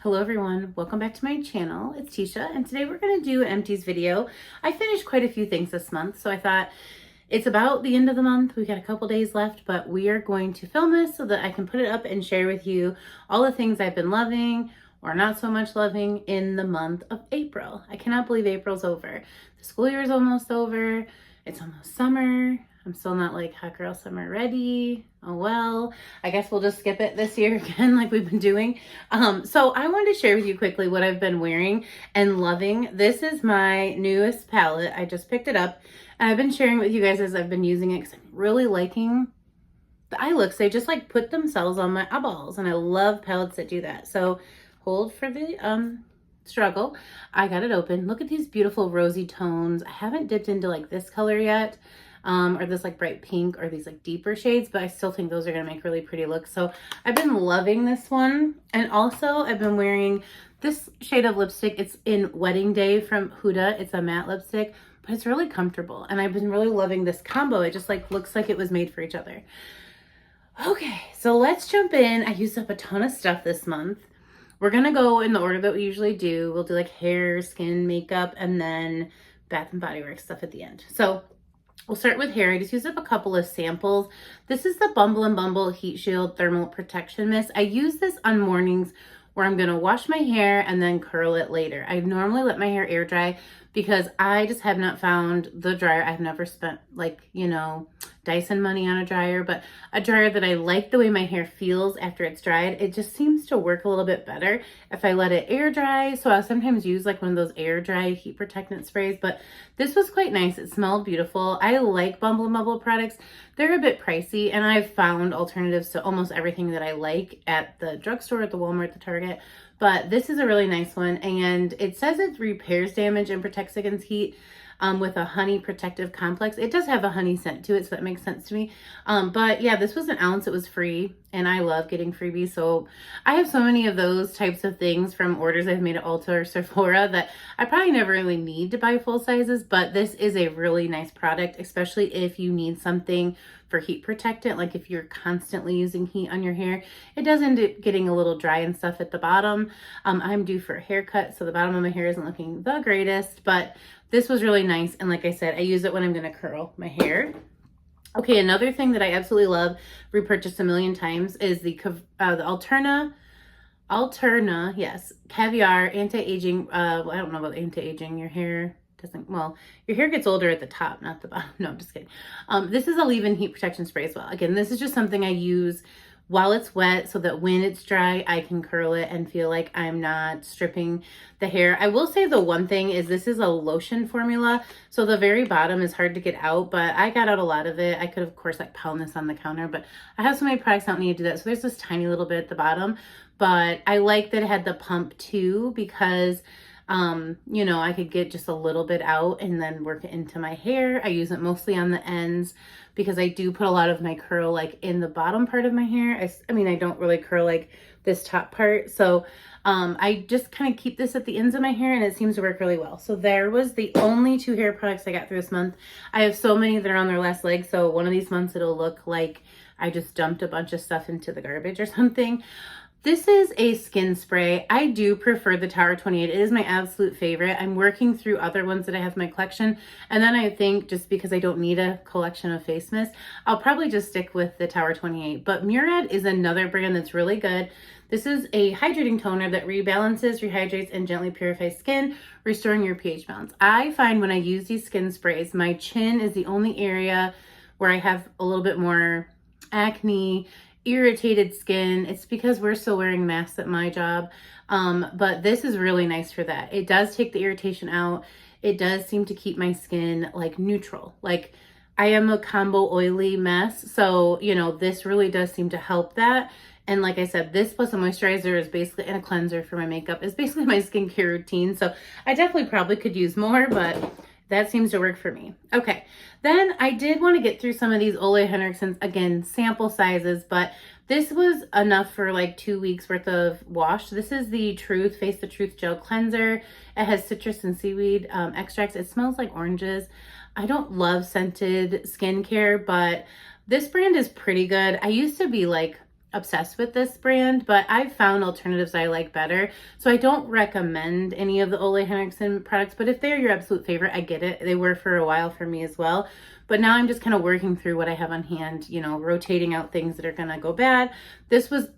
Hello everyone, welcome back to my channel. It's Teesha and today we're going to do an empties video. I finished quite a few things this month, so I thought it's about the end of the month. We've got a couple days left, but we are going to film this so that I can put it up and share with you all the things I've been loving or not so much loving in the month of April. I cannot believe April's over. The school year is almost over. It's almost summer. I'm still not like hot girl summer ready. Oh well, I guess we'll just skip it this year again like we've been doing. So I wanted to share with you quickly what I've been wearing and loving. This is my newest palette. I just picked it up and I've been sharing with you guys as I've been using it because I'm really liking the eye looks. They just like put themselves on my eyeballs and I love palettes that do that. So hold for the struggle. I got it open. Look at these beautiful rosy tones. I haven't dipped into like this color yet. Or this like bright pink or these like deeper shades, but I still think those are going to make really pretty looks. So I've been loving this one. And also I've been wearing this shade of lipstick. It's in Wedding Day from Huda. It's a matte lipstick, but it's really comfortable. And I've been really loving this combo. It just like looks like it was made for each other. Okay, so let's jump in. I used up a ton of stuff this month. We're going to go in the order that we usually do. We'll do like hair, skin, makeup, and then Bath and Body Works stuff at the end. So we'll start with hair. I just used up a couple of samples. This is the Bumble and Bumble Heat Shield Thermal Protection Mist. I use this on mornings where I'm going to wash my hair and then curl it later. I normally let my hair air dry because I just have not found the dryer. I've never spent like, you know, Dyson money on a dryer, but a dryer that I like the way my hair feels after it's dried. It just seems to work a little bit better if I let it air dry. So I'll sometimes use like one of those air dry heat protectant sprays, but this was quite nice. It smelled beautiful. I like Bumble and Bumble products. They're a bit pricey and I've found alternatives to almost everything that I like at the drugstore, at the Walmart, the Target. But this is a really nice one and it says it repairs damage and protects against heat with a honey protective complex. It does have a honey scent to it, so that makes sense to me. But yeah, this was an ounce. It was free and I love getting freebies. So I have so many of those types of things from orders I've made at Ulta or Sephora that I probably never really need to buy full sizes, but this is a really nice product, especially if you need something for heat protectant. Like if you're constantly using heat on your hair, it does end up getting a little dry and stuff at the bottom. I'm due for a haircut, so the bottom of my hair isn't looking the greatest, but this was really nice. And like I said, I use it when I'm going to curl my hair. Okay, another thing that I absolutely love, repurchased a million times, is the Alterna, yes, Caviar Anti-Aging. I don't know about anti-aging. Your hair doesn't, well, your hair gets older at the top, not the bottom. No, I'm just kidding. This is a leave-in heat protection spray as well. Again, this is just something I use while it's wet so that when it's dry, I can curl it and feel like I'm not stripping the hair. I will say the one thing is this is a lotion formula, so the very bottom is hard to get out, but I got out a lot of it. I could, of course, like pound this on the counter, but I have so many products I don't need to do that. So there's this tiny little bit at the bottom, but I like that it had the pump too because you know, I could get just a little bit out and then work it into my hair. I use it mostly on the ends because I do put a lot of my curl like in the bottom part of my hair. I mean, I don't really curl like this top part. So I just kind of keep this at the ends of my hair and it seems to work really well. So there was the only 2 hair products I got through this month. I have so many that are on their last leg. So one of these months it'll look like I just dumped a bunch of stuff into the garbage or something. This is a skin spray. I do prefer the Tower 28. It is my absolute favorite. I'm working through other ones that I have in my collection. And then I think just because I don't need a collection of face mists, I'll probably just stick with the Tower 28. But Murad is another brand that's really good. This is a hydrating toner that rebalances, rehydrates, and gently purifies skin, restoring your pH balance. I find when I use these skin sprays, my chin is the only area where I have a little bit more acne, irritated skin. It's because we're still wearing masks at my job. But this is really nice for that. It does take the irritation out. It does seem to keep my skin like neutral. Like I am a combo oily mess. So, you know, this really does seem to help that. And like I said, this plus a moisturizer is basically, and a cleanser for my makeup is basically my skincare routine. So I definitely probably could use more, but that seems to work for me. Okay, then I did want to get through some of these Ole Henriksen's, again, sample sizes, but this was enough for like 2 weeks worth of wash. This is the Face the Truth Gel Cleanser. It has citrus and seaweed extracts. It smells like oranges. I don't love scented skincare, but this brand is pretty good. I used to be like obsessed with this brand, but I've found alternatives I like better. So I don't recommend any of the Ole Henriksen products, but if they're your absolute favorite, I get it. They were for a while for me as well. But now I'm just kind of working through what I have on hand, you know, rotating out things that are going to go bad. This was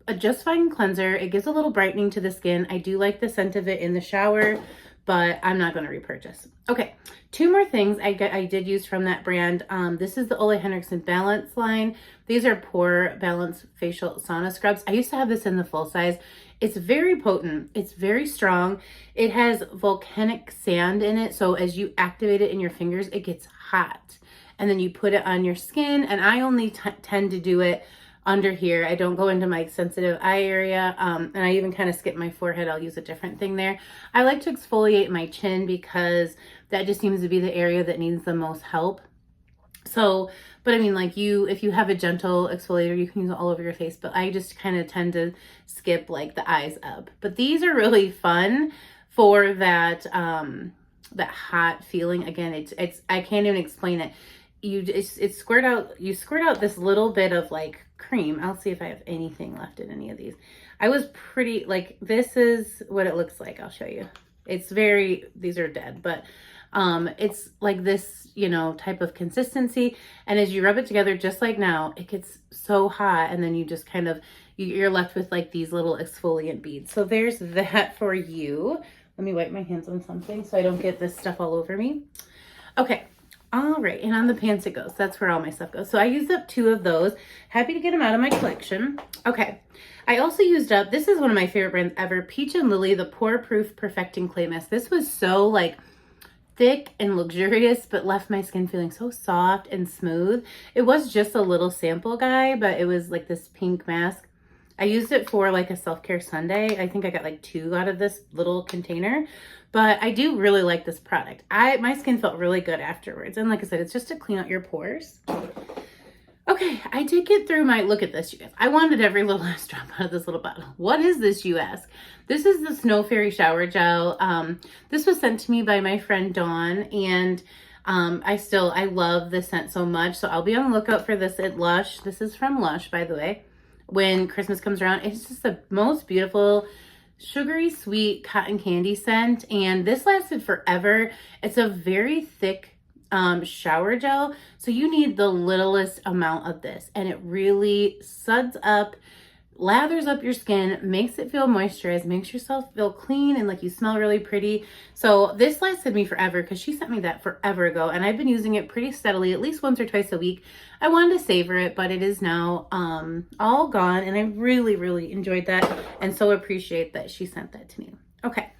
a just fine cleanser. It gives a little brightening to the skin. I do like the scent of it in the shower, but I'm not going to repurchase. Okay, 2 more things I did use from that brand. This is the Ole Henriksen Balance line. These are Pore Balance Facial Sauna Scrubs. I used to have this in the full size. It's very potent. It's very strong. It has volcanic sand in it, so as you activate it in your fingers, it gets hot. And then you put it on your skin, and I only tend to do it under here. I don't go into my sensitive eye area, and I even kind of skip my forehead. I'll use a different thing there. I like to exfoliate my chin because that just seems to be the area that needs the most help. So, but I mean, like if you have a gentle exfoliator, you can use it all over your face, but I just kind of tend to skip like the eyes up. But these are really fun for that, that hot feeling. Again, it's I can't even explain it. You squirt out this little bit of like cream. I'll see if I have anything left in any of these. I was pretty, like, this is what it looks like. I'll show you. It's very, these are dead, but it's like this, you know, type of consistency. And as you rub it together, just like now, it gets so hot. And then you just kind of, you're left with like these little exfoliant beads. So there's that for you. Let me wipe my hands on something so I don't get this stuff all over me. Okay. All right, and on the pants it goes. That's where all my stuff goes. So I used up 2 of those. Happy to get them out of my collection. Okay, I also used up, this is one of my favorite brands ever, Peach and Lily, the Pore Proof Perfecting Clay Mist. This was so like thick and luxurious, but left my skin feeling so soft and smooth. It was just a little sample guy, but it was like this pink mask. I used it for like a self-care Sunday. I think I got like 2 out of this little container, but I do really like this product. My skin felt really good afterwards. And like I said, it's just to clean out your pores. Okay, I did get through my, look at this, you guys. I wanted every little last drop out of this little bottle. What is this, you ask? This is the Snow Fairy Shower Gel. This was sent to me by my friend Dawn, and I love this scent so much. So I'll be on the lookout for this at Lush. This is from Lush, by the way. When Christmas comes around, it's just the most beautiful sugary sweet cotton candy scent, and this lasted forever. It's a very thick shower gel, so you need the littlest amount of this, and it really suds up, lathers up your skin, makes it feel moisturized, makes yourself feel clean and like you smell really pretty. So this lasted me forever because she sent me that forever ago, and I've been using it pretty steadily, at least once or twice a week. I wanted to savor it, but it is now all gone, and I really, really enjoyed that and so appreciate that she sent that to me. Okay,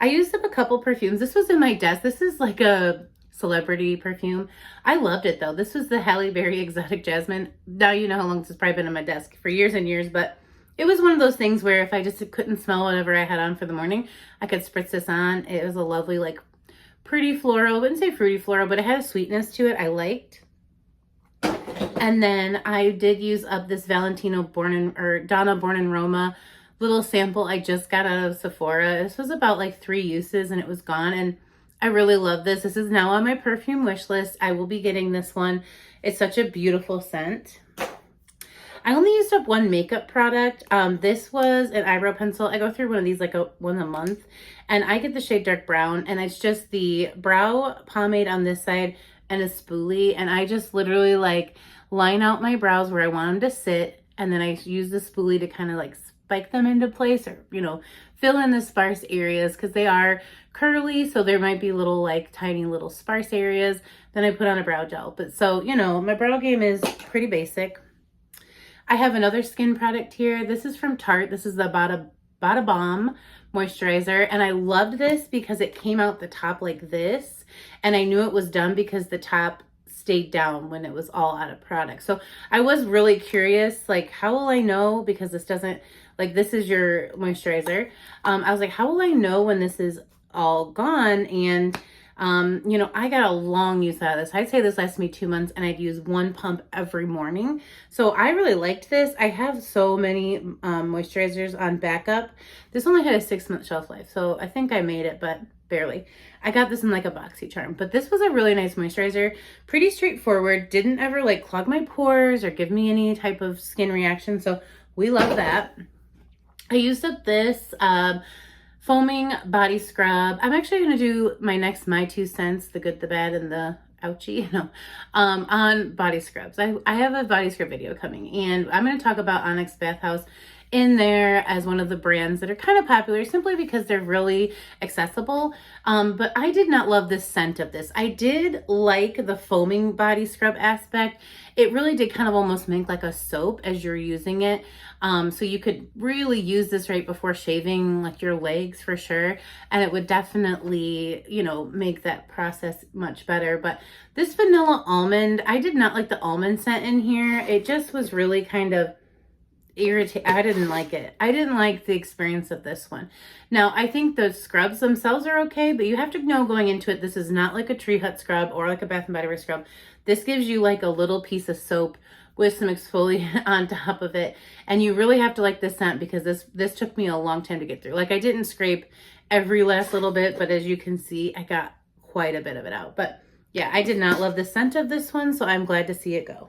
I used up a couple perfumes. This was in my desk. This is like a celebrity perfume. I loved it though. This was the Halle Berry Exotic Jasmine. Now you know how long this has probably been in my desk, for years and years, but it was one of those things where if I just couldn't smell whatever I had on for the morning, I could spritz this on. It was a lovely, like, pretty floral. I wouldn't say fruity floral, but it had a sweetness to it I liked. And then I did use up this Donna Born in Roma little sample I just got out of Sephora. This was about like 3 uses and it was gone, and I really love this. This is now on my perfume wish list. I will be getting this one. It's such a beautiful scent. I only used up 1 makeup product. This was an eyebrow pencil. I go through one of these like one a month, and I get the shade dark brown, and it's just the brow pomade on this side and a spoolie, and I just literally like line out my brows where I want them to sit, and then I use the spoolie to kind of like spike them into place, or, you know, fill in the sparse areas because they are curly, so there might be little like tiny little sparse areas. Then I put on a brow gel. But so, you know, my brow game is pretty basic. I have another skin product here. This is from Tarte. This is the Bada Balm moisturizer, and I loved this because it came out the top like this, and I knew it was done because the top stayed down when it was all out of product. So I was really curious, like, how will I know, because this doesn't, like, this is your moisturizer. I was like, how will I know when this is all gone? And you know, I got a long use out of this. I'd say this lasted me 2 months, and I'd use 1 pump every morning. So I really liked this. I have so many moisturizers on backup. This only had a 6-month shelf life, so I think I made it, but barely. I got this in like a BoxyCharm, but this was a really nice moisturizer. Pretty straightforward. Didn't ever like clog my pores or give me any type of skin reaction. So we love that. I used up this foaming body scrub. I'm actually going to do my 2 cents, the good, the bad, and the ouchie, on body scrubs. I have a body scrub video coming, and I'm going to talk about Onyx Bathhouse in there as one of the brands that are kind of popular simply because they're really accessible. But I did not love the scent of this. I did like the foaming body scrub aspect. It really did kind of almost make like a soap as you're using it. So you could really use this right before shaving like your legs for sure. And it would definitely, make that process much better. But this vanilla almond, I did not like the almond scent in here. It just was really kind of irritating. I didn't like it. I didn't like the experience of this one. Now, I think the scrubs themselves are okay, but you have to know going into it, this is not like a Tree Hut scrub or like a Bath and Body Works scrub. This gives you like a little piece of soap with some exfoliant on top of it. And you really have to like this scent because this took me a long time to get through. Like I didn't scrape every last little bit, but as you can see, I got quite a bit of it out. But yeah, I did not love the scent of this one, so I'm glad to see it go.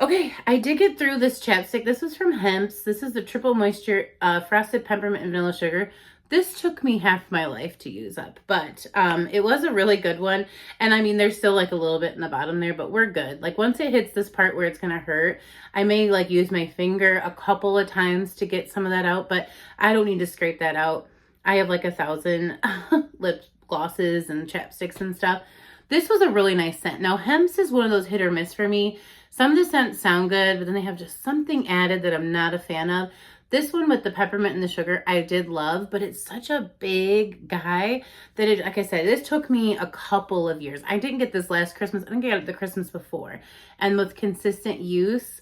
Okay, I did get through this chapstick. This was from Hemp's. This is the Triple Moisture Frosted Peppermint and Vanilla Sugar. This took me half my life to use up, but it was a really good one. And I mean, there's still like a little bit in the bottom there, but we're good. Like once it hits this part where it's gonna hurt, I may like use my finger a couple of times to get some of that out, but I don't need to scrape that out. I have like 1,000 lip glosses and chapsticks and stuff. This was a really nice scent. Now, Hemp's is one of those hit or miss for me. Some of the scents sound good, but then they have just something added that I'm not a fan of. This one with the peppermint and the sugar, I did love, but it's such a big guy that it, like I said, this took me a couple of years. I didn't get this last Christmas. I think I got it the Christmas before. And with consistent use,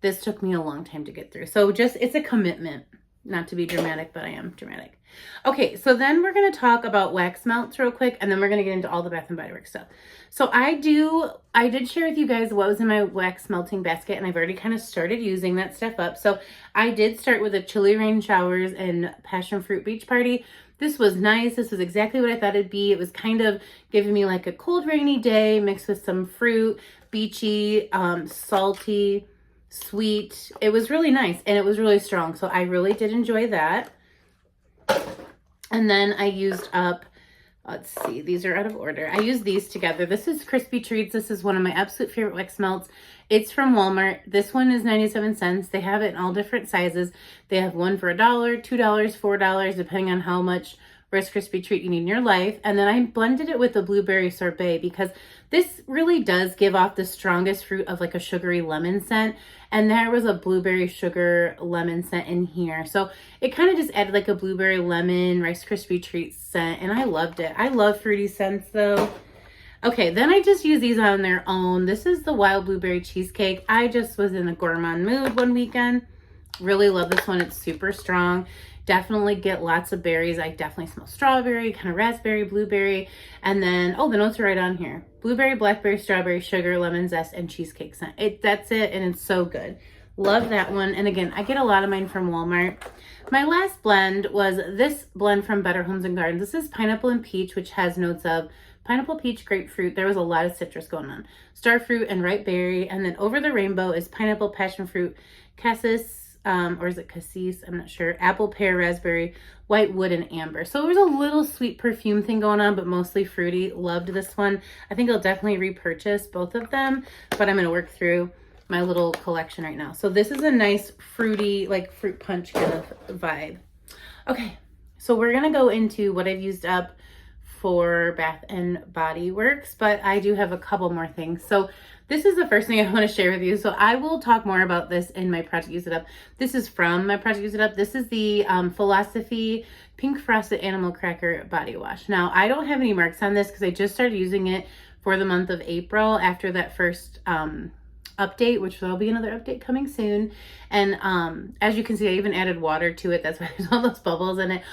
this took me a long time to get through. So just, it's a commitment. Not to be dramatic, but I am dramatic. Okay, so then we're going to talk about wax melts real quick, and then we're going to get into all the Bath and Body Works stuff. So I did share with you guys what was in my wax melting basket, and I've already kind of started using that stuff up. So I did start with a Chili Rain Showers and Passion Fruit Beach Party. This was nice. This was exactly what I thought it'd be. It was kind of giving me like a cold, rainy day mixed with some fruit, beachy, salty, sweet. It was really nice and it was really strong. So I really did enjoy that. And then I used up, let's see, these are out of order. I used these together. This is Crispy Treats. This is one of my absolute favorite wax melts. It's from Walmart. This one is 97 cents. They have it in all different sizes. They have one for $1, $2, $4, depending on how much Rice Krispie treat you need in your life. And then I blended it with the blueberry sorbet because this really does give off the strongest fruit of like a sugary lemon scent. And there was a blueberry sugar lemon scent in here. So it kind of just added like a blueberry lemon Rice Krispie treat scent. And I loved it. I love fruity scents though. Okay, then I just use these on their own. This is the Wild Blueberry Cheesecake. I just was in a gourmand mood one weekend. Really love this one. It's super strong. Definitely get lots of berries. I definitely smell strawberry, kind of raspberry, blueberry. And then, oh, the notes are right on here. Blueberry, blackberry, strawberry, sugar, lemon zest, and cheesecake scent. That's it, and it's so good. Love that one. And again, I get a lot of mine from Walmart. My last blend was this blend from Better Homes and Gardens. This is Pineapple and Peach, which has notes of pineapple, peach, grapefruit. There was a lot of citrus going on. Starfruit and ripe berry. And then over the rainbow is pineapple, passion fruit, cassis, or is it cassis? I'm not sure. Apple, pear, raspberry, white wood, and amber. So there was a little sweet perfume thing going on, but mostly fruity. Loved this one. I think I'll definitely repurchase both of them, but I'm going to work through my little collection right now. So this is a nice fruity, like fruit punch kind of vibe. Okay, so we're going to go into what I've used up for Bath and Body Works, but I do have a couple more things. So this is the first thing I want to share with you. So I will talk more about this in my Project Use It Up. This is from my Project Use It Up. This is the Philosophy Pink Frosted Animal Cracker Body Wash. Now, I don't have any marks on this because I just started using it for the month of April after that first update, which there'll be another update coming soon. And as you can see, I even added water to it. That's why there's all those bubbles in it.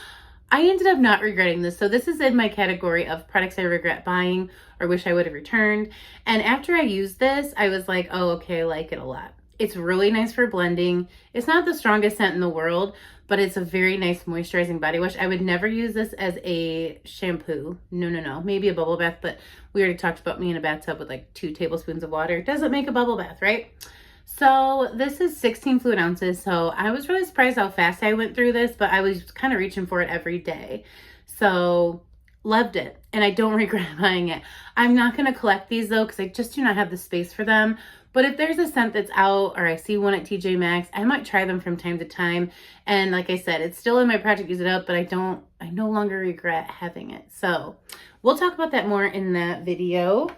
I ended up not regretting this. So this is in my category of products I regret buying or wish I would have returned. And after I used this, I was like, oh, okay, I like it a lot. It's really nice for blending. It's not the strongest scent in the world, but it's a very nice moisturizing body wash. I would never use this as a shampoo. No. Maybe a bubble bath, but we already talked about me in a bathtub with like 2 tablespoons of water. It doesn't make a bubble bath, right? So this is 16 fluid ounces. So I was really surprised how fast I went through this, but I was kind of reaching for it every day. So loved it. And I don't regret buying it. I'm not going to collect these though, because I just do not have the space for them. But if there's a scent that's out or I see one at TJ Maxx, I might try them from time to time. And like I said, it's still in my Project Use It Up, but I no longer regret having it. So we'll talk about that more in that video.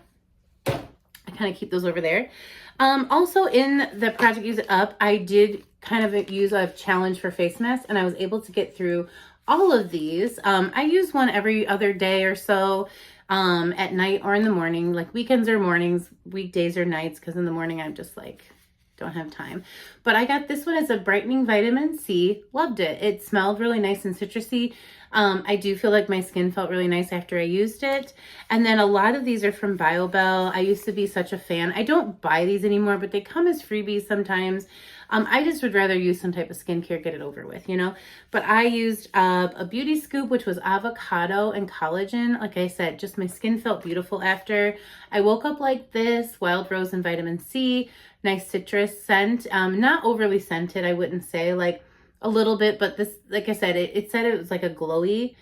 I kind of keep those over there. Also in the Project Use It Up, I did kind of use a challenge for face masks, and I was able to get through all of these. I use one every other day or so, at night or in the morning, like weekends or mornings, weekdays or nights, because in the morning I'm just like, don't have time. But I got this one as a brightening vitamin C. Loved it. It smelled really nice and citrusy. I do feel like my skin felt really nice after I used it. And then a lot of these are from BioBell. I used to be such a fan. I don't buy these anymore, but they come as freebies sometimes. I just would rather use some type of skincare, get it over with, you know. But I used a beauty scoop, which was avocado and collagen. Like I said, just my skin felt beautiful after. I woke up like this, wild rose and vitamin C, nice citrus scent. Not overly scented, I wouldn't say, like a little bit, but this, like I said, it said it was like a glowy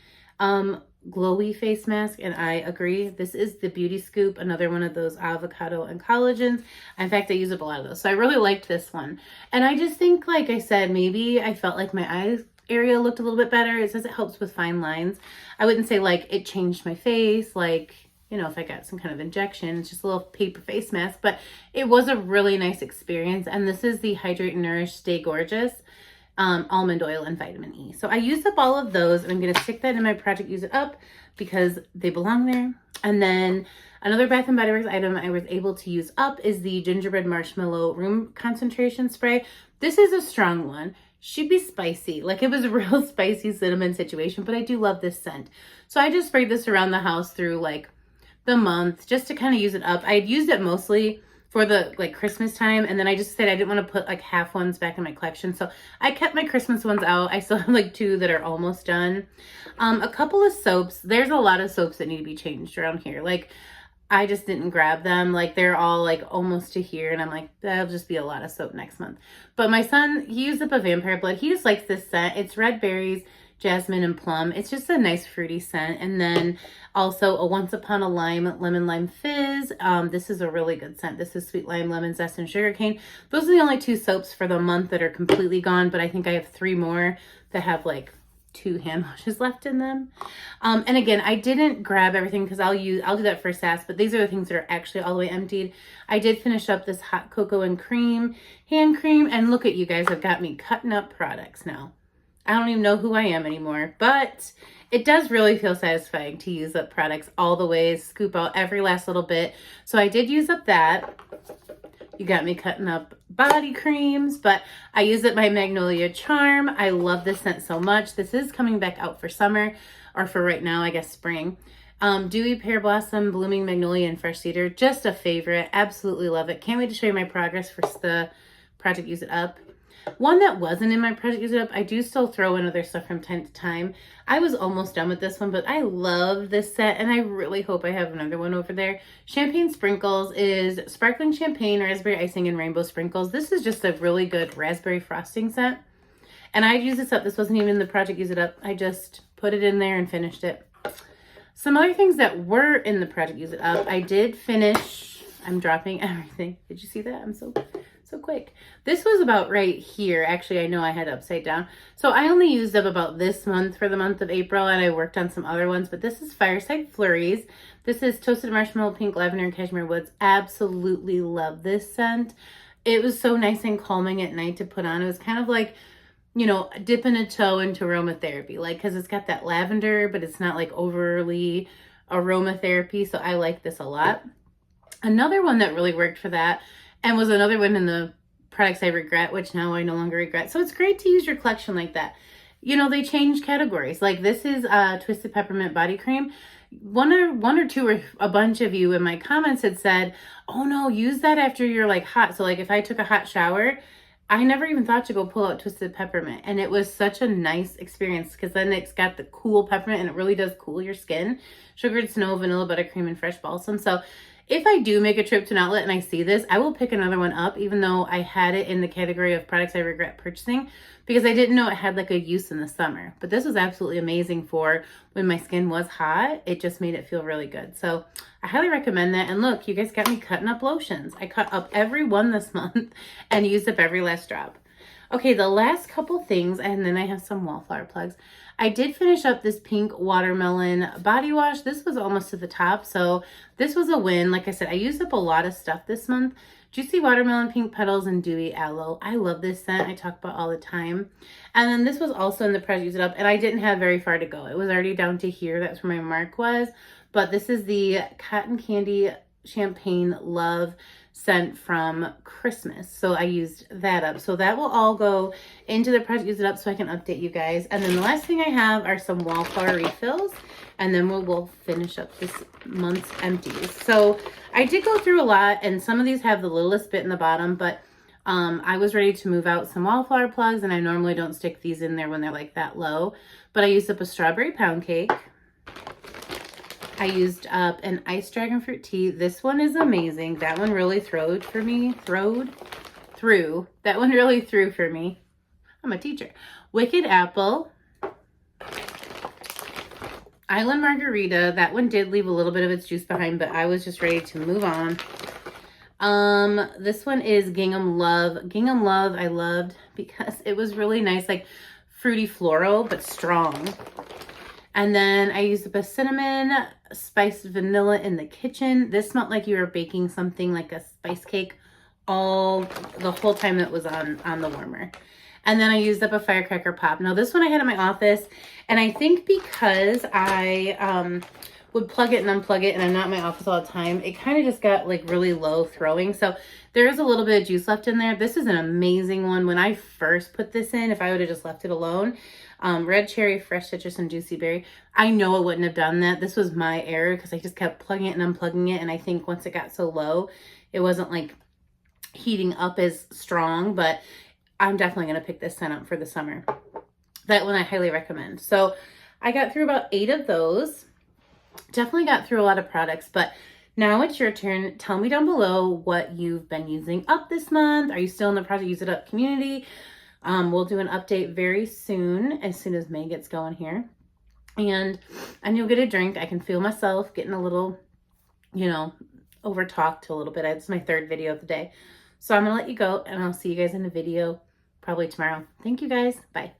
face mask, and I agree. This is the Beauty Scoop, another one of those avocado and collagens. In fact, I use up a lot of those, so I really liked this one. And I just think, like I said, maybe I felt like my eyes area looked a little bit better. It says it helps with fine lines. I wouldn't say like it changed my face, like, you know, if I got some kind of injection. It's just a little paper face mask, but it was a really nice experience. And this is the Hydrate and Nourish Stay Gorgeous almond oil and vitamin E. So I used up all of those, and I'm going to stick that in my Project Use It Up because they belong there. And then another Bath and Body Works item I was able to use up is the gingerbread marshmallow room concentration spray. This is a strong one. Should be spicy. Like, it was a real spicy cinnamon situation, but I do love this scent. So I just sprayed this around the house through like the month just to kind of use it up. I had used it mostly for the like Christmas time, and then I just said I didn't want to put like half ones back in my collection, so I kept my Christmas ones out. I still have like 2 that are almost done. A couple of soaps. There's a lot of soaps that need to be changed around here. Like, I just didn't grab them. Like, they're all like almost to here, and I'm like, that'll just be a lot of soap next month. But my son, he used up a Vampire Blood. He just likes this scent. It's red berries, jasmine, and plum. It's just a nice fruity scent. And then also a Once Upon a Lime lemon lime fizz. This is a really good scent. This is sweet lime, lemon zest, and sugarcane. Those are the only 2 soaps for the month that are completely gone, but I think I have 3 more that have like 2 hand washes left in them. And again, I didn't grab everything because I'll do that for SAS, but these are the things that are actually all the way emptied. I did finish up this hot cocoa and cream hand cream, and look at you guys, have got me cutting up products now. I don't even know who I am anymore, but it does really feel satisfying to use up products all the way, scoop out every last little bit. So I did use up that. You got me cutting up body creams, but I use up my Magnolia Charm. I love this scent so much. This is coming back out for summer, or for right now, I guess spring. Dewy Pear Blossom, Blooming Magnolia, and Fresh Cedar. Just a favorite. Absolutely love it. Can't wait to show you my progress for the Project Use It Up. One that wasn't in my Project Use It Up, I do still throw in other stuff from time to time. I was almost done with this one, but I love this set, and I really hope I have another one over there. Champagne Sprinkles is sparkling champagne, raspberry icing, and rainbow sprinkles. This is just a really good raspberry frosting scent. And I used this up. This wasn't even in the Project Use It Up. I just put it in there and finished it. Some other things that were in the Project Use It Up, I did finish. I'm dropping everything. Did you see that? I'm so quick. This was about right here. Actually, I know I had it upside down. So I only used up about this month for the month of April, and I worked on some other ones, but this is Fireside Flurries. This is Toasted Marshmallow, Pink Lavender, and Cashmere Woods. Absolutely love this scent. It was so nice and calming at night to put on. It was kind of like, you know, dipping a toe into aromatherapy, like, because it's got that lavender, but it's not like overly aromatherapy. So I like this a lot. Another one that really worked for that, and was another one in the products I regret, which now I no longer regret. So it's great to use your collection like that. You know, they change categories. Like, this is Twisted Peppermint Body Cream. One or two or a bunch of you in my comments had said, oh no, use that after you're like hot. So like if I took a hot shower, I never even thought to go pull out Twisted Peppermint. And it was such a nice experience because then it's got the cool peppermint and it really does cool your skin. Sugared snow, vanilla buttercream, and fresh balsam. So If I do make a trip to an outlet and I see this, I will pick another one up, even though I had it in the category of products I regret purchasing, because I didn't know it had like a use in the summer. But this was absolutely amazing for when my skin was hot. It just made it feel really good. So I highly recommend that. And look, you guys got me cutting up lotions. I cut up every one this month and used up every last drop. Okay, the last couple things, and then I have some Wallflower plugs. I did finish up this pink watermelon body wash. This was almost to the top, so this was a win. Like I said, I used up a lot of stuff this month. Juicy watermelon, pink petals, and dewy aloe. I love this scent. I talk about all the time. And then this was also in the press, use it up, and I didn't have very far to go. It was already down to here. That's where my mark was. But this is the Cotton Candy Champagne Love scent from Christmas. So I used that up. So that will all go into the press, use it up so I can update you guys. And then the last thing I have are some Wallflower refills. And then we'll finish up this month's empties. So I did go through a lot, and some of these have the littlest bit in the bottom, but I was ready to move out some Wallflower plugs, and I normally don't stick these in there when they're like that low. But I used up a strawberry pound cake. I used up an iced dragon fruit tea. This one is amazing. That one really throwed for me. That one really threw for me. I'm a teacher. Wicked apple. Island margarita. That one did leave a little bit of its juice behind, but I was just ready to move on. This one is Gingham Love. Gingham Love I loved because it was really nice, like fruity floral, but strong. And then I used a cinnamon, spiced vanilla in the kitchen. This smelled like you were baking something like a spice cake the whole time that was on the warmer. And then I used up a firecracker pop. Now this one I had in my office, and I think because I would plug it and unplug it and I'm not in my office all the time, it kind of just got like really low throwing. So there is a little bit of juice left in there. This is an amazing one. When I first put this in, if I would have just left it alone, red cherry, fresh citrus, and juicy berry, I know I wouldn't have done that. This was my error because I just kept plugging it and unplugging it. And I think once it got so low, it wasn't like heating up as strong, but I'm definitely going to pick this scent up for the summer. That one I highly recommend. So I got through about 8 of those. Definitely got through a lot of products, but now it's your turn. Tell me down below what you've been using up this month. Are you still in the Project Use It Up community? We'll do an update very soon as May gets going here. And you'll get a drink. I can feel myself getting a little, over talked a little bit. It's my 3rd video of the day. So I'm going to let you go, and I'll see you guys in the video probably tomorrow. Thank you guys. Bye.